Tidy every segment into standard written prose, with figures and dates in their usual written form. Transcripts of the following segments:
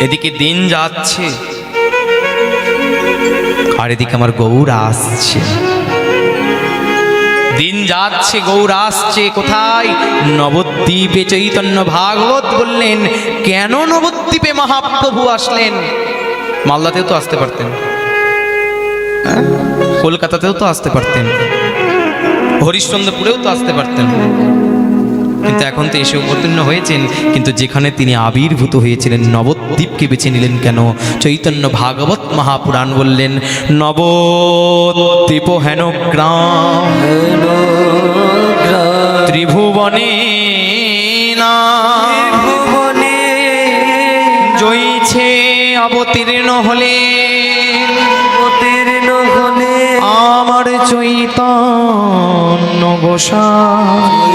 এদিকে দিন যাচ্ছে আর এদিকে আমার গৌর আসছে। দিন যাচ্ছে, গৌর আসছে কোথায়? নবদ্বীপে। চৈতন্য ভাগবত বললেন, কেন নবদ্বীপে মহাপ্রভু আসলেন? মালদাতেও তো আসতে পারতেন, কলকাতাতেও তো আসতে পারতেন, হরিশ্চন্দ্রপুরেও তো আসতে পারতেন, কিন্তু এখন তো এসে অবতীর্ণ হয়েছেন। কিন্তু যেখানে তিনি আবির্ভূত হয়েছিলেন নবদ্বীপকে বেছে নিলেন কেন? চৈতন্য ভাগবত মহাপুরাণ বললেন, নবদ্বীপ হেন গ্রাম ত্রিভুবনে না জয়ছে অবতীর্ণ হলে আমার চৈতন্য গোসাই।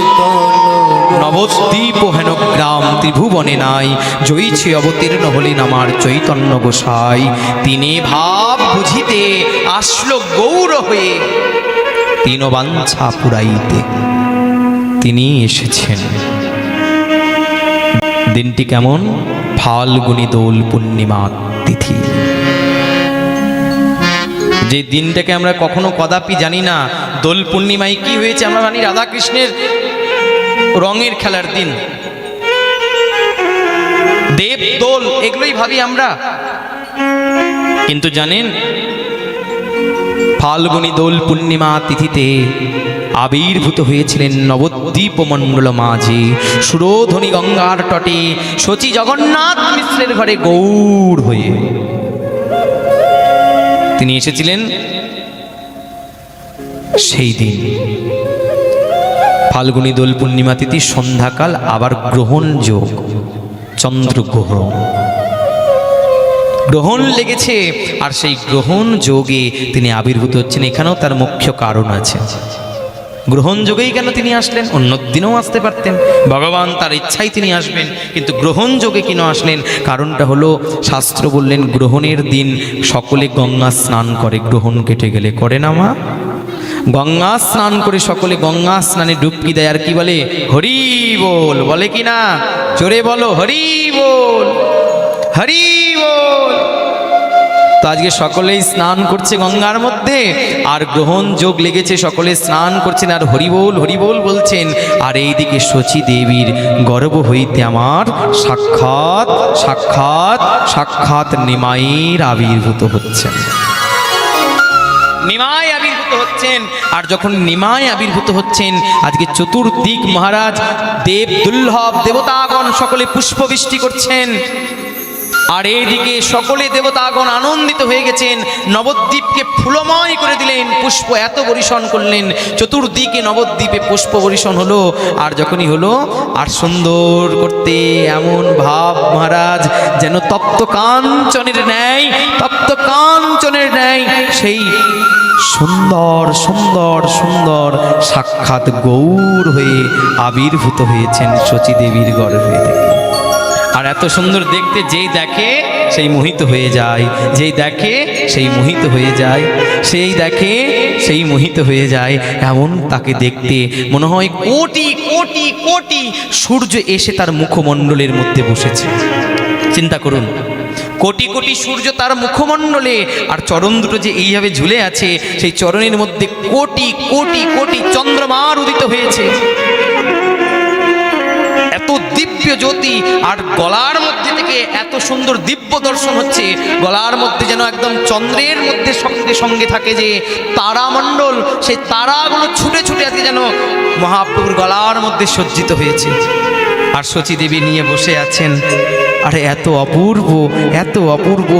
নবদ্বীপ হেন গ্রাম ত্রিভুবনে নাই জয়ছে অবতীর্ণ হলেন আমার চৈতন্য গোসাই। তিনি ভাব বুঝিতে আসলো গৌর হয়ে, তিন বাঞ্ছা পুরাইতে তিনি এসেছেন। দিনটি কেমন? ফাল্গুনী দোল পূর্ণিমা তিথি। যে দিনটাকে আমরা কখনো কদাপি জানি না, দোল পূর্ণিমায় কি হয়েছে আমরা জানি, রাধাকৃষ্ণের রঙের খেলার দিন, দেব দোল, এগুলোই ভাবি আমরা। কিন্তু জানেন, ফাল্গুনী দোল পূর্ণিমা তিথিতে আবির্ভূত হয়েছিলেন নবদ্বীপ মণ্ডল মাঝে, সুরধ্বনি গঙ্গার তটে, শচী জগন্নাথ মিশ্রের ঘরে গৌর হয়ে তিনি এসেছিলেন। সেই দিন ফাল্গুনী দোল পূর্ণিমা তিথি সন্ধ্যাকাল, আবার গ্রহণ যোগ, চন্দ্রগ্রহণ গ্রহণ লেগেছে, আর সেই গ্রহণ যোগে তিনি আবির্ভূত হচ্ছেন। এখানেও তার মুখ্য কারণ আছে। গ্রহণ যোগেই কেন তিনি আসলেন? অন্য দিনেও আসতে পারতেন, ভগবান তার ইচ্ছাই তিনি আসবেন, কিন্তু গ্রহণ যোগে কেন আসলেন? কারণটা হলো, শাস্ত্র বললেন গ্রহণের দিন সকলে গঙ্গা স্নান করে, গ্রহণ কেটে গেলে। করে না মা? গঙ্গা স্নান করে সকলে গঙ্গা স্নানে ডুবকি দেয়, আর কি বলে? হরি বল। বলে কি না? জোরে বলো, হরি বল, হরি বল। তো আজকে সকলেই স্নান করছে গঙ্গার মধ্যে, আর গ্রহণ যোগ লেগেছে, সকলে স্নান করছেন আর হরিবোল হরিবোল বলছেন। আর এইদিকে শচী দেবীর গর্ভ হইতে আমার সাক্ষাৎ সাক্ষাৎ সাক্ষাৎ নিমাইয়ের আবির্ভূত হচ্ছেন, নিমাই আবির্ভূত হচ্ছেন। আর যখন নিমাই আবির্ভূত হচ্ছেন, আজকে চতুর্দিক মহারাজ দেব দুর্লভ দেবতাগণ সকলে পুষ্পবৃষ্টি করছেন, আর এইদিকে সকলে দেবতাগণ আনন্দিত হয়ে গেছেন, নবদ্বীপকে ফুলময় করে দিলেন, পুষ্প এত বর্ষণ করলেন, চতুর্দিকে নবদ্বীপে পুষ্প বর্ষণ হলো। আর যখনই হলো, আর সুন্দর করতে এমন ভাব মহারাজ যেন তপ্ত কাঞ্চনের ন্যায়, তপ্ত কাঞ্চনের ন্যায় সেই সুন্দর সুন্দর সুন্দর সাক্ষাৎ গৌর হয়ে আবির্ভূত হয়েছেন শচী দেবীর গর্ভে থেকে। আর এত সুন্দর দেখতে, যেই দেখে সেই মোহিত হয়ে যায়, যেই দেখে সেই মোহিত হয়ে যায়, সেই দেখে সেই মোহিত হয়ে যায়। এমন তাকে দেখতে মনে হয় কোটি কোটি কোটি সূর্য এসে তার মুখমণ্ডলের মধ্যে বসেছে। চিন্তা করুন, কোটি কোটি সূর্য তার মুখমণ্ডলে, আর চরণ দুটো যে এইভাবে ঝুলে আছে, সেই চরণের মধ্যে কোটি কোটি কোটি চন্দ্রমার উদিত হয়েছে। এত দিব্য জ্যোতি, আর গলার মধ্যে থেকে এত সুন্দর দিব্য দর্শন হচ্ছে। গলার মধ্যে যেন একদম চন্দ্রের মধ্যে সঙ্গে সঙ্গে থাকে যে তারামণ্ডল, সেই তারাগুলো ছুটে ছুটে আজকে যেন মহাপ্রভুর গলার মধ্যে সজ্জিত হয়েছে। আর শচী দেবী নিয়ে বসে আছেন। আরে এত অপূর্ব, এত অপূর্ব,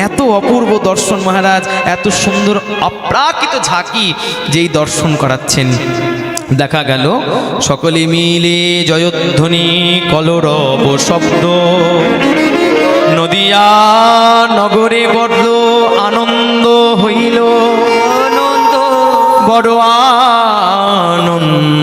এত অপূর্ব দর্শন মহারাজ, এত সুন্দর অপ্রাকৃত ঝাঁকি যেই দর্শন করাচ্ছেন। দেখা গেল সকলে মিলে জয়ধ্বনি কলরব শব্দ, নদিয়া নগরে বড় আনন্দ হইল, বড় আনন্দ